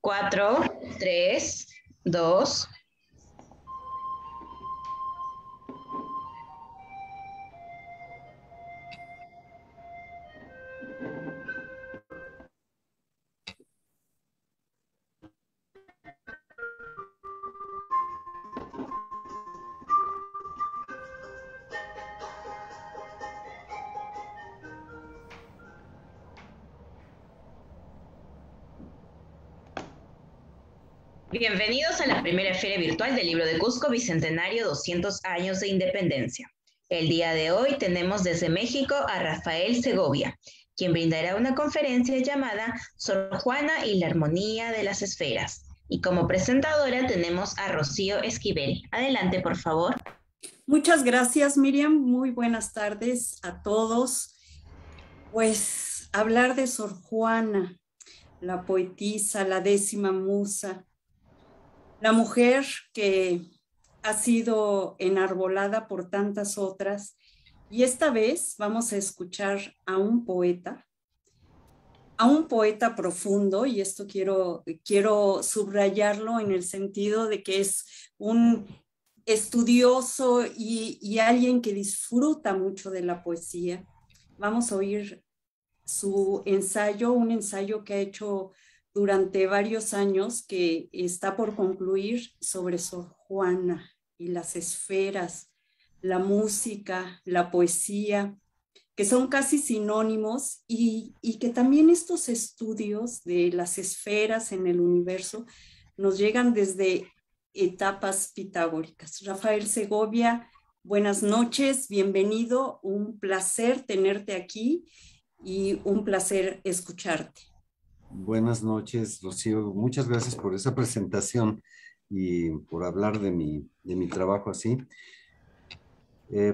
4, 3, 2. Bienvenidos a la primera Feria Virtual del Libro de Cusco, Bicentenario 200 años de Independencia. El día de hoy tenemos desde México a Rafael Segovia, quien brindará una conferencia llamada Sor Juana y la armonía de las esferas. Y como presentadora tenemos a Rocío Esquivel. Adelante, por favor. Muchas gracias, Miriam. Muy buenas tardes a todos. Pues hablar de Sor Juana, la poetisa, la 10ª musa, la mujer que ha sido enarbolada por tantas otras, y esta vez vamos a escuchar a un poeta profundo, y esto quiero subrayarlo en el sentido de que es un estudioso y alguien que disfruta mucho de la poesía. Vamos a oír su ensayo, un ensayo que ha hecho durante varios años, que está por concluir, sobre Sor Juana y las esferas, la música, la poesía, que son casi sinónimos, y que también estos estudios de las esferas en el universo nos llegan desde etapas pitagóricas. Rafael Segovia, buenas noches, bienvenido, un placer tenerte aquí y un placer escucharte. Buenas noches, Rocío. Muchas gracias por esa presentación y por hablar de mi trabajo así.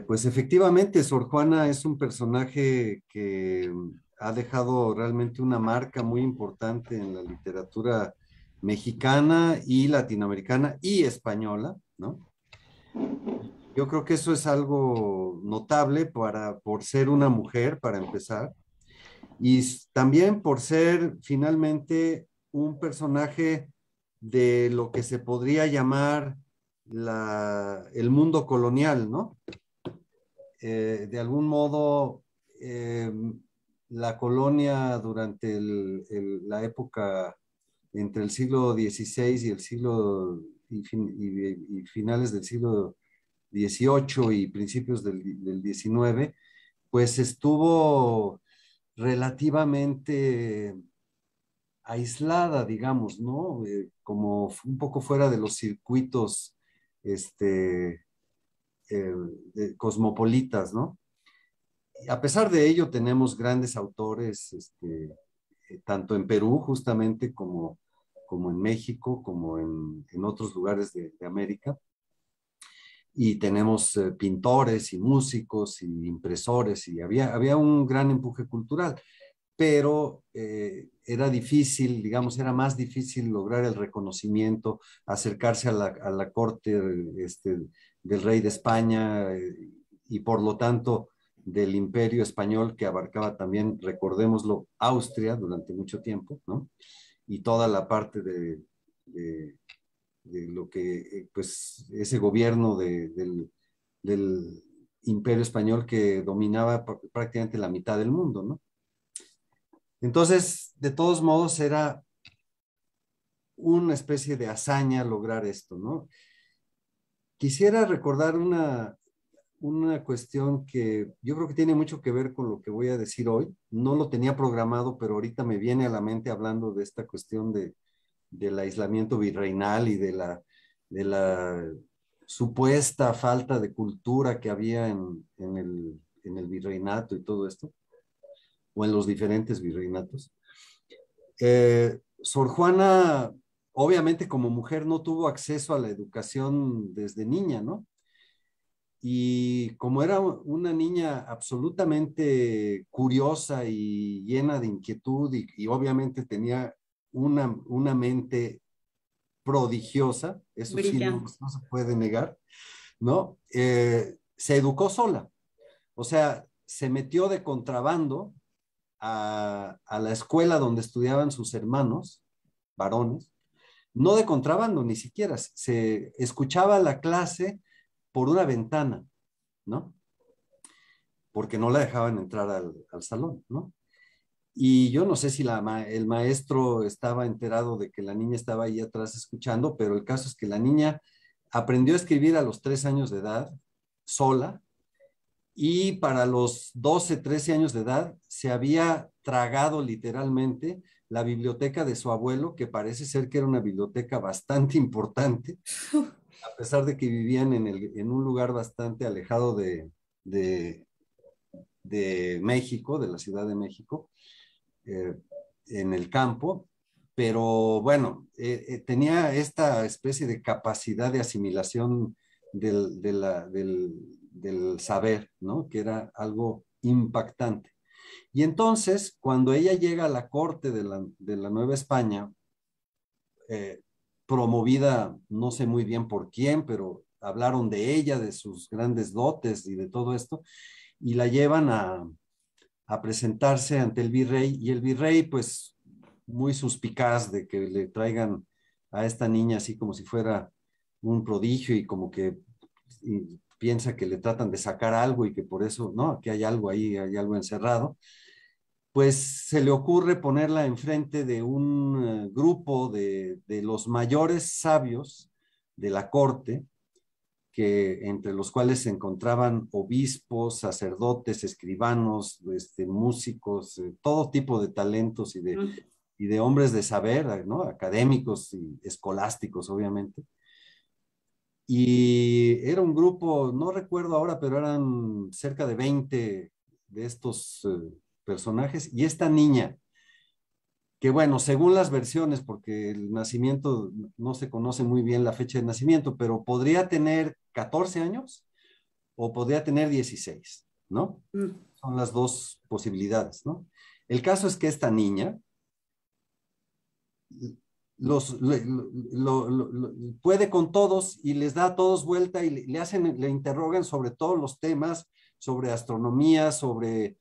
Pues efectivamente, Sor Juana es un personaje que ha dejado realmente una marca muy importante en la literatura mexicana y latinoamericana y española, ¿no? Yo creo que eso es algo notable por ser una mujer, para empezar, y también por ser finalmente un personaje de lo que se podría llamar el mundo colonial, ¿no? De algún modo, la colonia durante la época entre el siglo XVI y el siglo y finales del siglo XVIII y principios del XIX, pues estuvo relativamente aislada, digamos, ¿no? Como un poco fuera de los circuitos cosmopolitas, ¿no? A pesar de ello, tenemos grandes autores, tanto en Perú, justamente, como en México, como en otros lugares de América. Y tenemos pintores y músicos y impresores, y había un gran empuje cultural, pero era difícil, digamos, era más difícil lograr el reconocimiento, acercarse a la corte del rey de España, y por lo tanto del imperio español, que abarcaba también, recordémoslo, Austria durante mucho tiempo, ¿no? Y toda la parte de lo que, pues, ese gobierno del imperio español que dominaba prácticamente la mitad del mundo, ¿no? Entonces, de todos modos, era una especie de hazaña lograr esto, ¿no? Quisiera recordar una cuestión que yo creo que tiene mucho que ver con lo que voy a decir hoy. No lo tenía programado, pero ahorita me viene a la mente hablando de esta cuestión del aislamiento virreinal y de la supuesta falta de cultura que había en el virreinato y todo esto, o en los diferentes virreinatos. Sor Juana, obviamente como mujer, no tuvo acceso a la educación desde niña, ¿no? Y como era una niña absolutamente curiosa y llena de inquietud, y obviamente tenía una mente prodigiosa, eso sí, no se puede negar, ¿no? Se educó sola, o sea, se metió de contrabando a la escuela donde estudiaban sus hermanos varones, no de contrabando ni siquiera, se escuchaba la clase por una ventana, ¿no? Porque no la dejaban entrar al salón, ¿no? Y yo no sé si el maestro estaba enterado de que la niña estaba ahí atrás escuchando, pero el caso es que la niña aprendió a escribir a los 3 años de edad, sola, y para los 12, 13 años de edad se había tragado literalmente la biblioteca de su abuelo, que parece ser que era una biblioteca bastante importante, a pesar de que vivían en un lugar bastante alejado de, de México, de la Ciudad de México, eh, en el campo, pero bueno, tenía esta especie de capacidad de asimilación del saber, ¿no? Que era algo impactante. Y entonces, cuando ella llega a la corte de la Nueva España, eh, promovida, no sé muy bien por quién, pero hablaron de ella, de sus grandes dotes y de todo esto, y la llevan a presentarse ante el virrey, y el virrey, pues, muy suspicaz de que le traigan a esta niña así como si fuera un prodigio y como que piensa que le tratan de sacar algo y que por eso, no, que hay algo ahí, hay algo encerrado, pues se le ocurre ponerla enfrente de un grupo de los mayores sabios de la corte, que entre los cuales se encontraban obispos, sacerdotes, escribanos, músicos, todo tipo de talentos y de hombres de saber, ¿no? Académicos y escolásticos, obviamente. Y era un grupo, no recuerdo ahora, pero eran cerca de 20 de estos personajes. Y esta niña, que bueno, según las versiones, porque el nacimiento no se conoce muy bien la fecha de nacimiento, pero podría tener 14 años o podría tener 16, ¿no? Mm. Son las dos posibilidades, ¿no? El caso es que esta niña los, puede con todos y les da a todos vuelta y le interrogan sobre todos los temas, sobre astronomía, sobre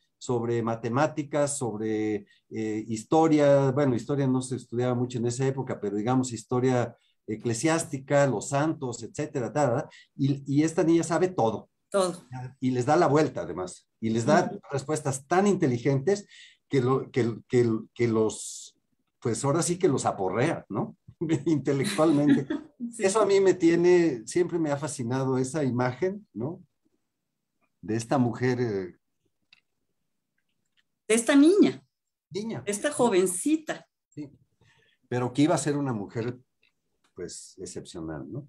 matemáticas, sobre historia. Bueno, historia no se estudiaba mucho en esa época, pero digamos historia eclesiástica, los santos, etcétera, tal, y esta niña sabe todo. Todo. Y les da la vuelta además, y les da respuestas tan inteligentes que los, pues ahora sí que los aporrea, ¿no? Intelectualmente. Sí. Eso a mí siempre me ha fascinado esa imagen, ¿no? De esta mujer. De esta niña, Niña. de esta jovencita. Sí, pero que iba a ser una mujer, pues, excepcional, ¿no?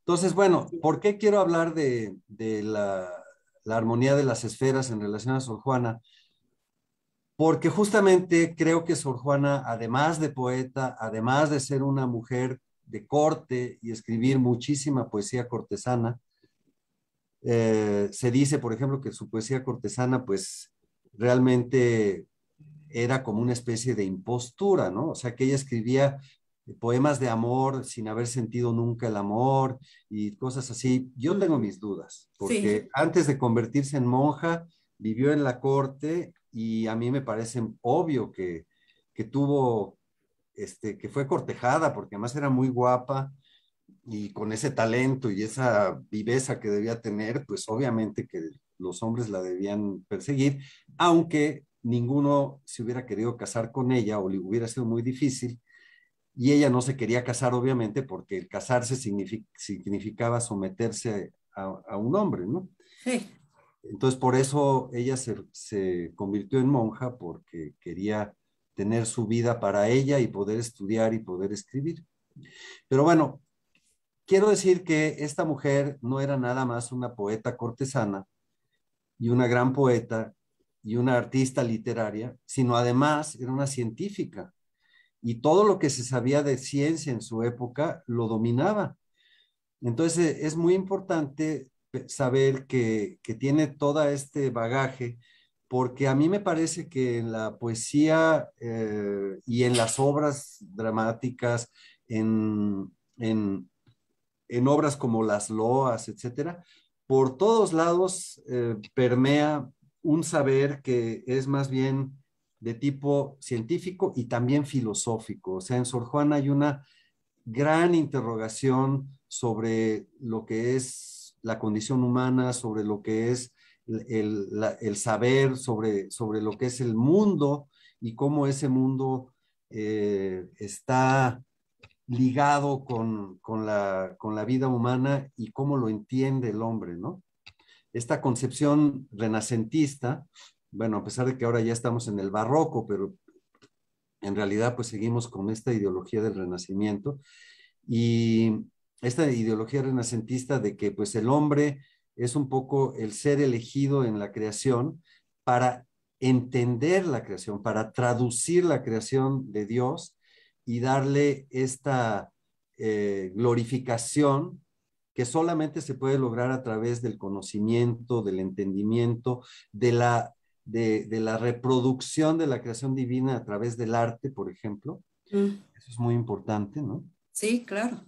Entonces, bueno, ¿por qué quiero hablar de la armonía de las esferas en relación a Sor Juana? Porque justamente creo que Sor Juana, además de poeta, además de ser una mujer de corte y escribir muchísima poesía cortesana, se dice, por ejemplo, que su poesía cortesana, pues, realmente era como una especie de impostura, ¿no? O sea, que ella escribía poemas de amor sin haber sentido nunca el amor y cosas así. Yo tengo mis dudas, porque Sí. antes de convertirse en monja, vivió en la corte y a mí me parece obvio que tuvo, que fue cortejada, porque además era muy guapa y con ese talento y esa viveza que debía tener, pues obviamente que los hombres la debían perseguir, aunque ninguno se hubiera querido casar con ella o le hubiera sido muy difícil, y ella no se quería casar obviamente porque el casarse significaba someterse a un hombre, ¿no? Sí. Entonces por eso ella se convirtió en monja, porque quería tener su vida para ella y poder estudiar y poder escribir. Pero bueno, quiero decir que esta mujer no era nada más una poeta cortesana y una gran poeta y una artista literaria, sino además era una científica, y todo lo que se sabía de ciencia en su época lo dominaba. Entonces es muy importante saber que tiene todo este bagaje, porque a mí me parece que en la poesía y en las obras dramáticas, en obras como Las Loas, etcétera, por todos lados permea un saber que es más bien de tipo científico y también filosófico. O sea, en Sor Juana hay una gran interrogación sobre lo que es la condición humana, sobre lo que es el saber, sobre lo que es el mundo y cómo ese mundo está ligado con la vida humana y cómo lo entiende el hombre, ¿no? Esta concepción renacentista, bueno, a pesar de que ahora ya estamos en el barroco, pero en realidad pues seguimos con esta ideología del Renacimiento y esta ideología renacentista de que pues el hombre es un poco el ser elegido en la creación para entender la creación, para traducir la creación de Dios y darle esta glorificación que solamente se puede lograr a través del conocimiento, del entendimiento, de la reproducción de la creación divina a través del arte, por ejemplo. Eso es muy importante, ¿no? Sí, claro.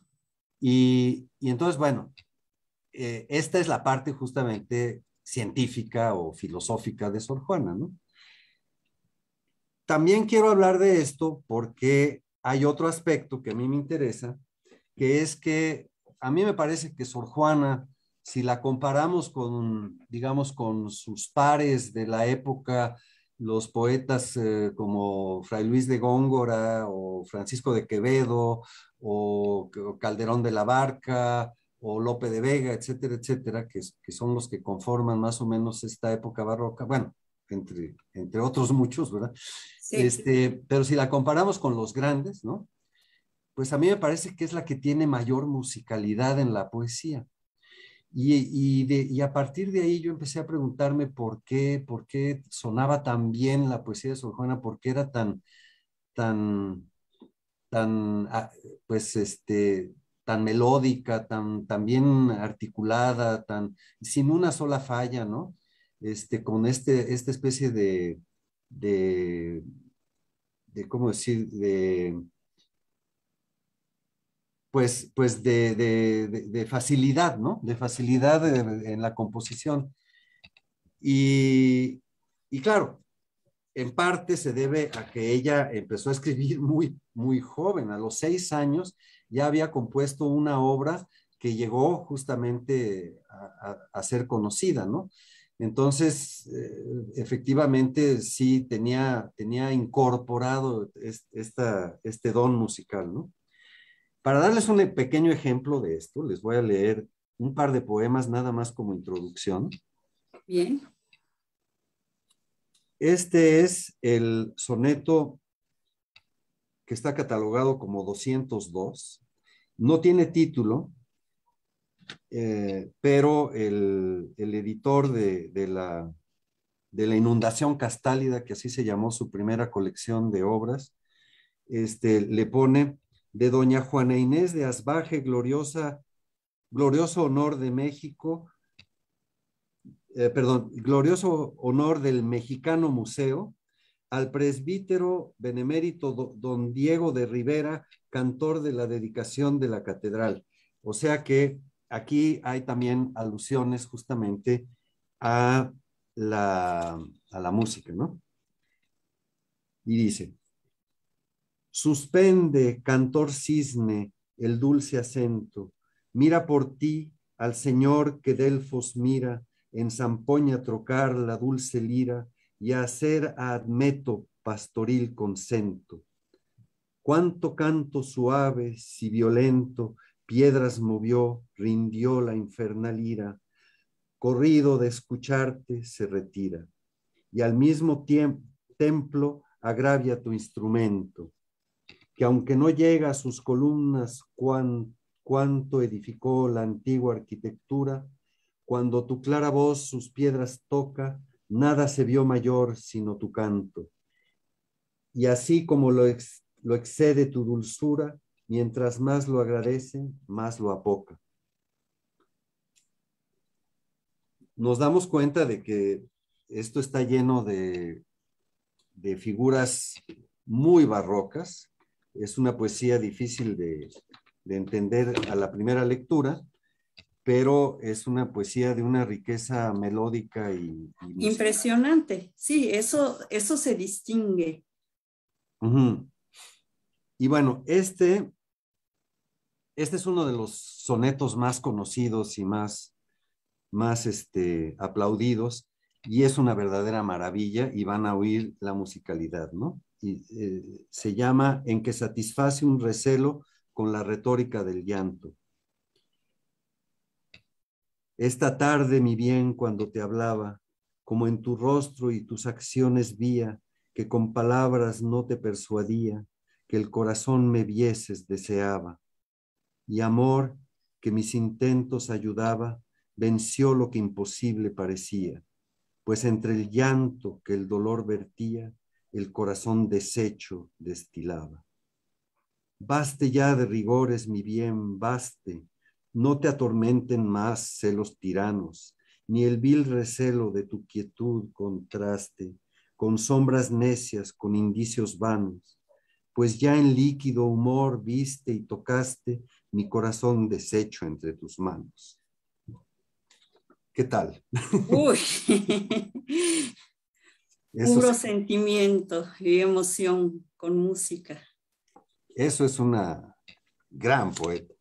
Y entonces, bueno, esta es la parte justamente científica o filosófica de Sor Juana, ¿no? También quiero hablar de esto porque hay otro aspecto que a mí me interesa, que es que a mí me parece que Sor Juana, si la comparamos con, digamos, con sus pares de la época, los poetas como Fray Luis de Góngora o Francisco de Quevedo o Calderón de la Barca o Lope de Vega, etcétera, etcétera, que son los que conforman más o menos esta época barroca, bueno, entre otros muchos, ¿verdad? Sí. Pero si la comparamos con los grandes, ¿no? Pues a mí me parece que es la que tiene mayor musicalidad en la poesía. Y a partir de ahí yo empecé a preguntarme por qué sonaba tan bien la poesía de Sor Juana, por qué era tan, tan, pues, tan melódica, tan bien articulada, sin una sola falla, ¿no? Con esta especie de, ¿cómo decir? De facilidad, ¿no? De facilidad en la composición. Y claro, en parte se debe a que ella empezó a escribir muy joven. A los 6 años ya había compuesto una obra que llegó justamente a ser conocida, ¿no? Entonces, efectivamente, sí tenía incorporado este don musical, ¿no? Para darles un pequeño ejemplo de esto, les voy a leer un par de poemas nada más como introducción. Bien. Este es el soneto que está catalogado como 202. No tiene título, pero el editor de la Inundación Castálida, que así se llamó su primera colección de obras, le pone de doña Juana Inés de Asbaje, glorioso honor de México, glorioso honor del Mexicano Museo, al presbítero benemérito don Diego de Rivera, cantor de la dedicación de la catedral. O sea que aquí hay también alusiones justamente a la música, ¿no? Y dice, suspende, cantor cisne, el dulce acento, mira por ti al Señor que Delfos mira, en zampoña trocar la dulce lira y hacer a Admeto pastoril consento. Cuánto canto suave, si violento, piedras movió, rindió la infernal ira, corrido de escucharte se retira, y al mismo templo agravia tu instrumento, que aunque no llega a sus columnas cuánto edificó la antigua arquitectura, cuando tu clara voz sus piedras toca, nada se vio mayor sino tu canto. Y así como lo excede tu dulzura, mientras más lo agradece, más lo apoca. Nos damos cuenta de que esto está lleno de figuras muy barrocas. Es una poesía difícil de entender a la primera lectura, pero es una poesía de una riqueza melódica y impresionante. Sí, eso se distingue. Y bueno, este es uno de los sonetos más conocidos y más aplaudidos, y es una verdadera maravilla, y van a oír la musicalidad, ¿no? Y se llama En que satisface un recelo con la retórica del llanto. Esta tarde, mi bien, cuando te hablaba, como en tu rostro y tus acciones vía, que con palabras no te persuadía, que el corazón me vieses deseaba. Y amor, que mis intentos ayudaba, venció lo que imposible parecía, pues entre el llanto que el dolor vertía, el corazón deshecho destilaba. Baste ya de rigores, mi bien, baste, no te atormenten más celos tiranos, ni el vil recelo de tu quietud contraste, con sombras necias, con indicios vanos, pues ya en líquido humor viste y tocaste mi corazón deshecho entre tus manos. ¿Qué tal? Uy, Eso, puro sentimiento y emoción con música. eso es una gran poeta,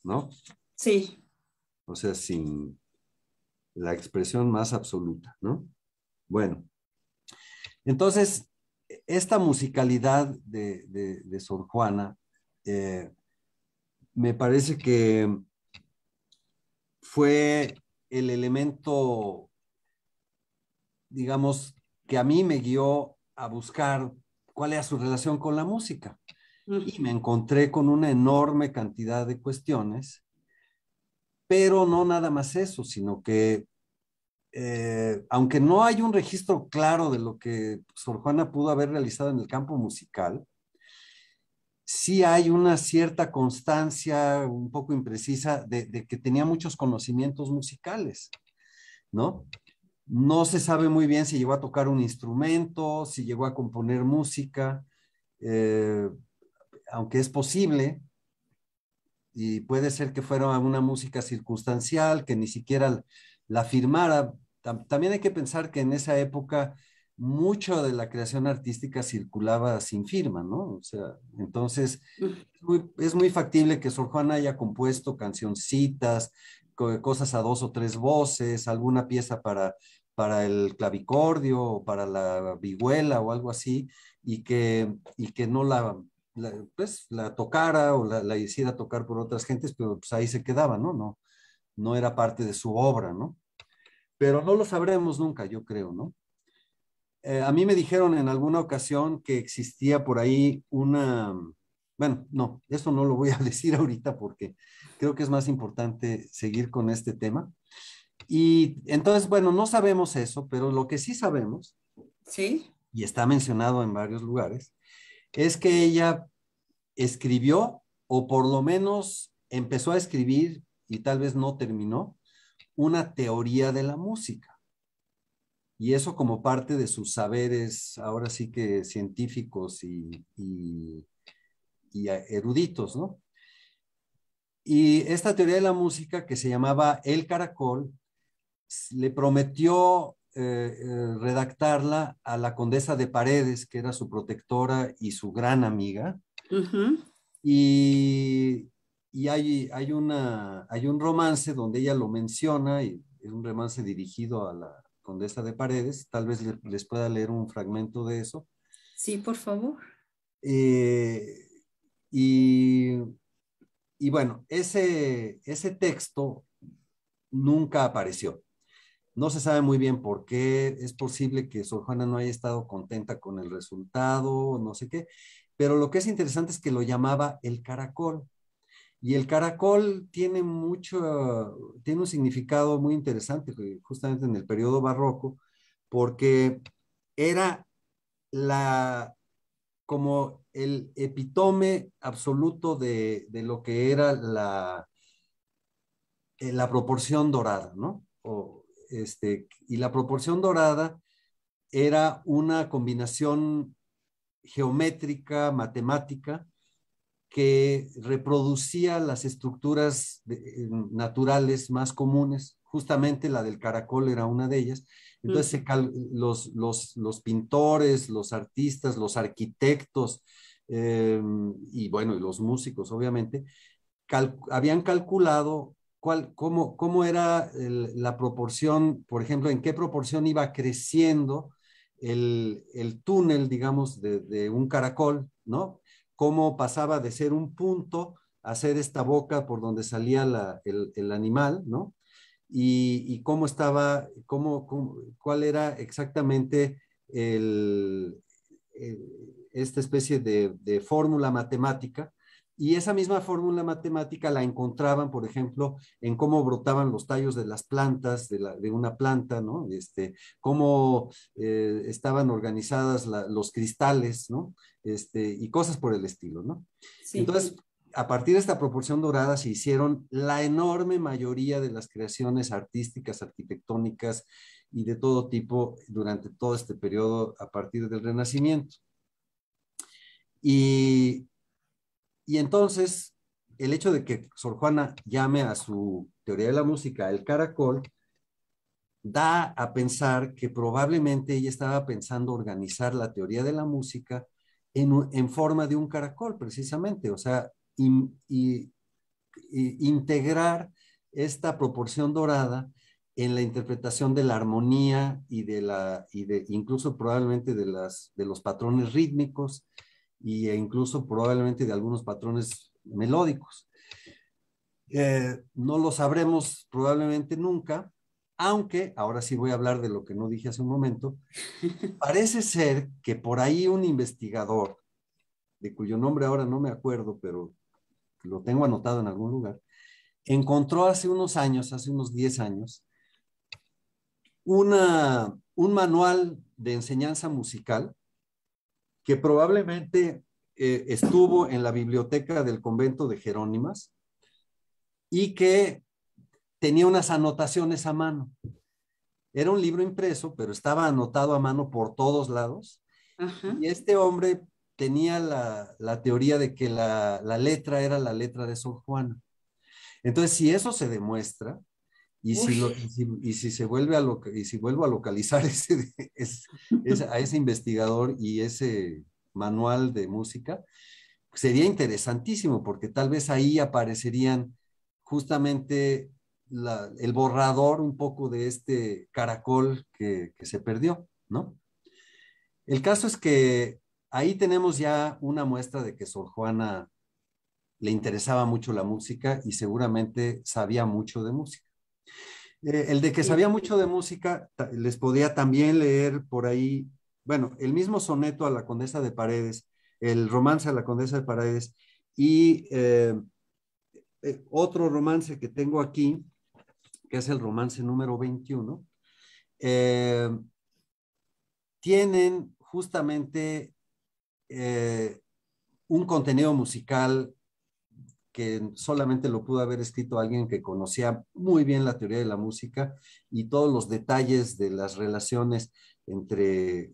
¿no? Sí. O sea, sin la expresión más absoluta, ¿no? Bueno, entonces, esta musicalidad de Sor Juana me parece que fue el elemento, digamos, que a mí me guió a buscar cuál era su relación con la música. Y me encontré con una enorme cantidad de cuestiones, pero no nada más eso, sino que aunque no hay un registro claro de lo que Sor Juana pudo haber realizado en el campo musical, sí hay una cierta constancia un poco imprecisa de que tenía muchos conocimientos musicales, ¿no? No se sabe muy bien si llegó a tocar un instrumento, si llegó a componer música, eh, aunque es posible, y puede ser que fuera una música circunstancial, que ni siquiera la firmara. También hay que pensar que en esa época mucho de la creación artística circulaba sin firma, ¿no? O sea, entonces es muy factible que Sor Juana haya compuesto cancioncitas, cosas a dos o tres voces, alguna pieza para el clavicordio o para la vihuela o algo así, y que no pues, la tocara o la hiciera tocar por otras gentes, pero pues ahí se quedaba, ¿no? No era parte de su obra, ¿no? Pero no lo sabremos nunca, yo creo, ¿no? A mí me dijeron en alguna ocasión que existía por ahí bueno, no, eso no lo voy a decir ahorita porque creo que es más importante seguir con este tema. Y entonces, bueno, no sabemos eso, pero lo que sí sabemos, Sí. y está mencionado en varios lugares, es que ella escribió, o por lo menos empezó a escribir, y tal vez no terminó, una teoría de la música. Y eso como parte de sus saberes, ahora sí que científicos y eruditos, ¿no? Y esta teoría de la música, que se llamaba El Caracol, le prometió redactarla a la condesa de Paredes, que era su protectora y su gran amiga. Y, hay un romance donde ella lo menciona, y es un romance dirigido a la condesa de Paredes. Tal vez les pueda leer un fragmento de eso. Sí, por favor. Eh, y, y bueno, ese texto nunca apareció. No se sabe muy bien por qué. Es posible que Sor Juana no haya estado contenta con el resultado, no sé qué, pero lo que es interesante es que lo llamaba el caracol. Y el caracol tiene un significado muy interesante, justamente en el periodo barroco, porque era como el epítome absoluto de lo que era la proporción dorada, ¿no? Y la proporción dorada era una combinación geométrica, matemática, que reproducía las estructuras naturales más comunes. Justamente la del caracol era una de ellas. Entonces, los pintores, los artistas, los arquitectos, y bueno, y los músicos, obviamente, habían calculado cómo era la proporción, por ejemplo, en qué proporción iba creciendo el túnel, digamos, de un caracol, ¿no? Cómo pasaba de ser un punto a ser esta boca por donde salía el animal, ¿no? Y cómo estaba, cuál era exactamente esta especie de fórmula matemática. Y esa misma fórmula matemática la encontraban, por ejemplo, en cómo brotaban los tallos de las plantas, de una planta, ¿no? Cómo estaban organizadas los cristales, ¿no? Y cosas por el estilo, ¿no? Sí. Entonces, a partir de esta proporción dorada se hicieron la enorme mayoría de las creaciones artísticas, arquitectónicas y de todo tipo durante todo este periodo a partir del Renacimiento. Y entonces, el hecho de que Sor Juana llame a su teoría de la música el caracol, da a pensar que probablemente ella estaba pensando organizar la teoría de la música en forma de un caracol, precisamente, o sea, integrar esta proporción dorada en la interpretación de la armonía y incluso probablemente de los patrones rítmicos e incluso probablemente de algunos patrones melódicos. No lo sabremos probablemente nunca, aunque ahora sí voy a hablar de lo que no dije hace un momento. Parece ser que por ahí un investigador, de cuyo nombre ahora no me acuerdo, pero lo tengo anotado en algún lugar, encontró hace unos años, hace unos 10 años, un manual de enseñanza musical que probablemente estuvo en la biblioteca del convento de Jerónimas y que tenía unas anotaciones a mano. Era un libro impreso, pero estaba anotado a mano por todos lados. Ajá. Y este hombre tenía la teoría de que la letra era la letra de Sor Juana. Entonces, si eso se demuestra, y si se vuelve y si vuelvo a localizar a ese investigador y ese manual de música, sería interesantísimo, porque tal vez ahí aparecerían justamente el borrador un poco de este caracol que se perdió, ¿no? El caso es que ahí tenemos ya una muestra de que Sor Juana le interesaba mucho la música y seguramente sabía mucho de música. El de que sabía mucho de música, les podía también leer por ahí, bueno, el mismo soneto a la Condesa de Paredes, el romance a la Condesa de Paredes y otro romance que tengo aquí, que es el romance número 21, tienen justamente un contenido musical que solamente lo pudo haber escrito alguien que conocía muy bien la teoría de la música y todos los detalles de las relaciones entre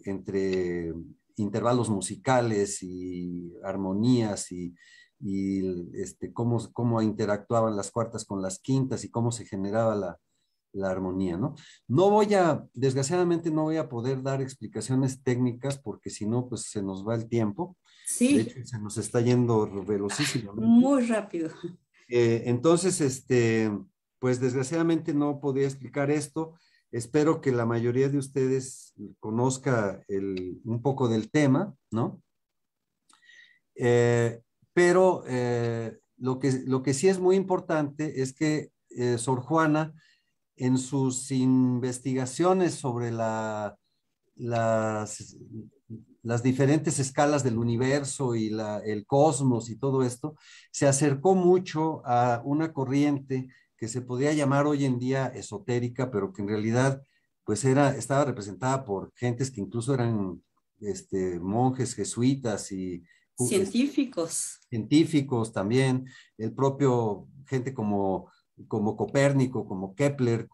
intervalos musicales y armonías y cómo interactuaban las cuartas con las quintas y cómo se generaba la armonía, ¿no? Desgraciadamente no voy a poder dar explicaciones técnicas porque si no, pues se nos va el tiempo. De Sí, hecho, se nos está yendo velocísimamente. muy rápido. Entonces, pues desgraciadamente no podía explicar esto. Espero que la mayoría de ustedes conozca un poco del tema, ¿no? Pero lo que sí es muy importante es que Sor Juana, en sus investigaciones sobre las, las diferentes escalas del universo y el cosmos y todo esto, se acercó mucho a una corriente que se podía llamar hoy en día esotérica, pero que en realidad pues estaba representada por gentes que incluso eran monjes jesuitas y Científicos. científicos también, el propio gente como Copérnico, como Kepler,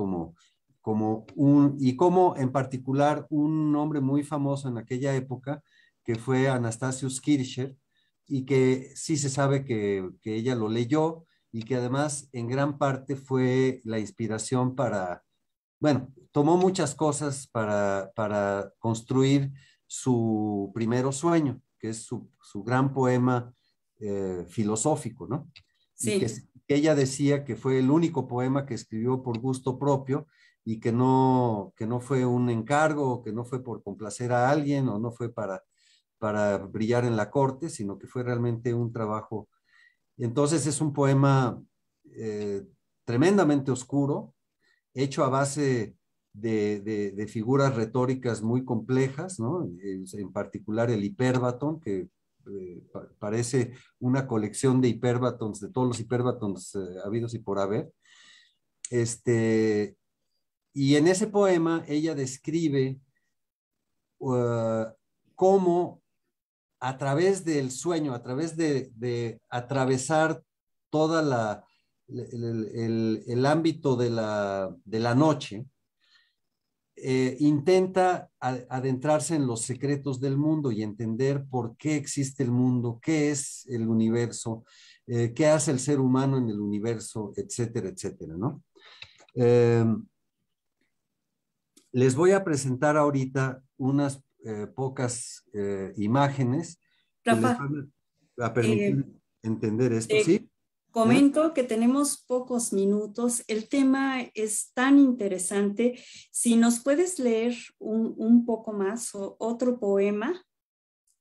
y como en particular un hombre muy famoso en aquella época, que fue Anastasius Kircher, y que sí se sabe que ella lo leyó y que además en gran parte fue la inspiración bueno, tomó muchas cosas para construir su primero sueño, que es su gran poema filosófico, ¿no? Y Sí. que ella decía que fue el único poema que escribió por gusto propio y que no fue un encargo, que no fue por complacer a alguien o no fue para brillar en la corte, sino que fue realmente un trabajo. Entonces es un poema tremendamente oscuro, hecho a base de figuras retóricas muy complejas, ¿no? En particular el hipérbaton, que parece una colección de hipérbatons, de todos los hipérbatons habidos y por haber. Y en ese poema ella describe uh, cómo a través del sueño, a través de atravesar toda el ámbito de la noche, intenta adentrarse en los secretos del mundo y entender por qué existe el mundo, qué es el universo, qué hace el ser humano en el universo, etcétera, etcétera, ¿no? Les voy a presentar ahorita unas pocas imágenes que les Rafa, van a eh, permitir entender esto, te ¿sí? ¿Eh? comento que tenemos pocos minutos. El tema es tan interesante. Si nos puedes leer un poco más o otro poema,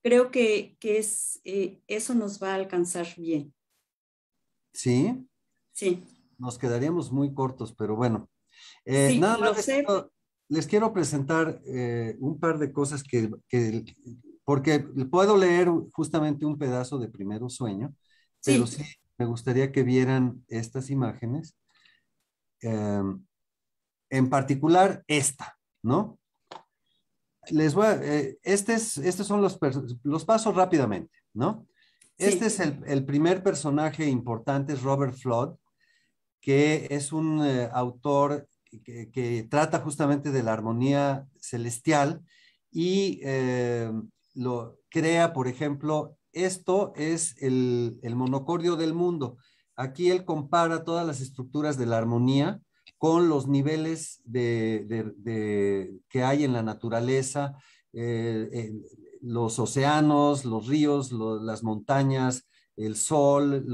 creo que eso nos va a alcanzar bien. Sí, Sí, nos quedaríamos muy cortos, pero bueno. sí, Nada más lo sé. les quiero presentar un par de cosas porque puedo leer justamente un pedazo de Primero Sueño, pero Sí, sí me gustaría que vieran estas imágenes, eh, en particular esta, ¿no? Estos son los pasos rápidamente, ¿no? Este sí, es el primer personaje importante, es Robert Flood, que es un autor que trata justamente de la armonía celestial y lo crea, por ejemplo, esto es el monocordio del mundo. Aquí él compara todas las estructuras de la armonía con los niveles que hay en la naturaleza, los océanos, los ríos, las montañas, el Sol,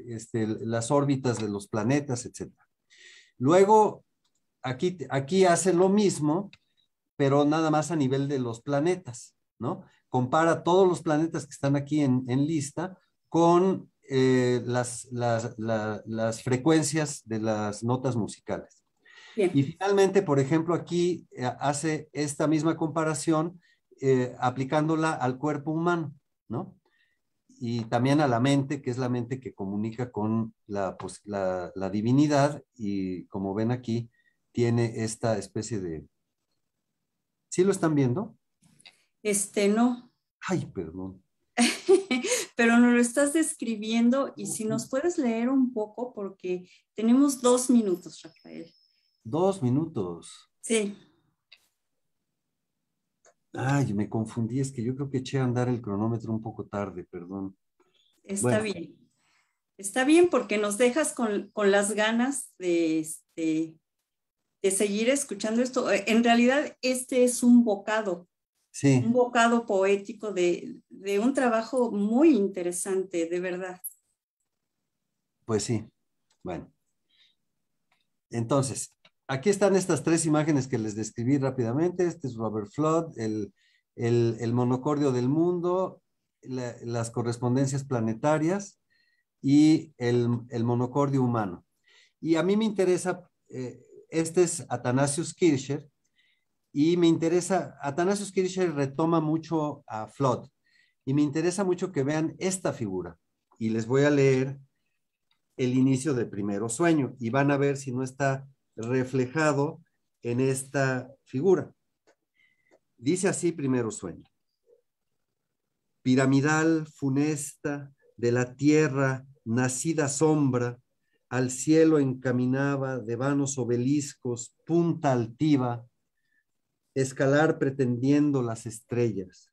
las órbitas de los planetas, etcétera. Luego, aquí hace lo mismo, pero nada más a nivel de los planetas, ¿no? Compara todos los planetas que están aquí en lista con las frecuencias de las notas musicales. Y bien. finalmente, por ejemplo, aquí hace esta misma comparación aplicándola al cuerpo humano, ¿no? Y también a la mente, que es la mente que comunica con la divinidad y como ven aquí, tiene esta especie de... ¿Sí lo están viendo? No. Ay, perdón. Pero nos lo estás describiendo y si nos puedes leer un poco porque tenemos 2 minutos, Rafael. 2 minutos. Sí, Ay, me confundí, es que yo creo que eché a andar el cronómetro un poco tarde, perdón. está Bueno, bien. Está bien porque nos dejas con las ganas de seguir escuchando esto. En realidad, este es un sí, bocado poético de un trabajo muy interesante, de verdad. pues sí. Bueno, entonces, aquí están estas tres imágenes que les describí rápidamente. Este es Robert Flood, el monocordio del mundo, las correspondencias planetarias y el monocordio humano. Y a mí me interesa, este es Athanasius Kircher, y me interesa, Athanasius Kircher retoma mucho a Flood, y me interesa mucho que vean esta figura. Y les voy a leer el inicio del Primero Sueño, y van a ver si no está reflejado en esta figura. Dice así Primero Sueño. Piramidal, funesta, de la tierra, nacida sombra, al cielo encaminaba de vanos obeliscos, punta altiva, escalar pretendiendo las estrellas.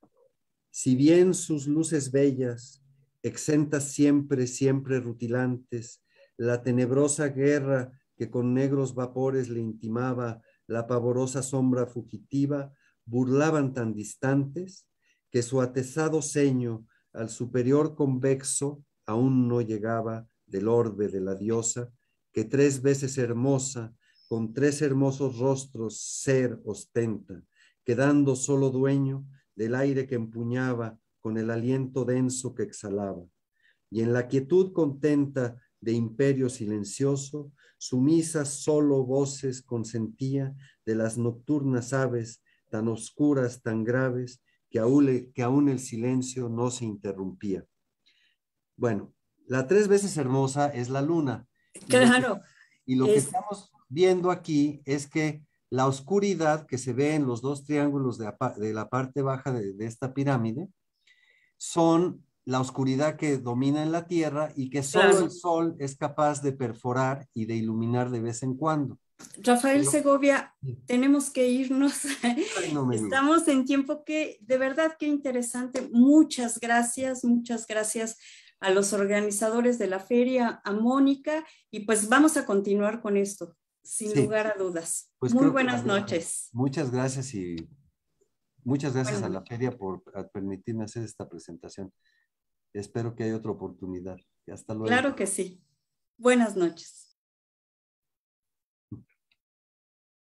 Si bien sus luces bellas, exentas siempre, siempre rutilantes, la tenebrosa guerra que con negros vapores le intimaba la pavorosa sombra fugitiva, burlaban tan distantes que su atezado ceño al superior convexo aún no llegaba del orbe de la diosa, que 3 veces hermosa, con 3 hermosos rostros ser ostenta, quedando solo dueño del aire que empuñaba con el aliento denso que exhalaba. Y en la quietud contenta de imperio silencioso, sumisas solo voces consentía de las nocturnas aves tan oscuras, tan graves, que aún el silencio no se interrumpía. Bueno, la 3 veces hermosa es la luna. Claro. Y lo que estamos viendo aquí es que la oscuridad que se ve en los 2 triángulos de la parte baja de esta pirámide son la oscuridad que domina en la Tierra y que solo Claro. el Sol es capaz de perforar y de iluminar de vez en cuando. Rafael Segovia, tenemos que irnos. Ay, no me Estamos en tiempo que, de verdad, qué interesante. Muchas gracias a los organizadores de la feria, a Mónica, y pues vamos a continuar con esto, sin lugar a dudas. Pues muy buenas noches. Muchas gracias y muchas gracias a la feria por permitirme hacer esta presentación. Espero que haya otra oportunidad. Y hasta luego. Claro que sí. Buenas noches.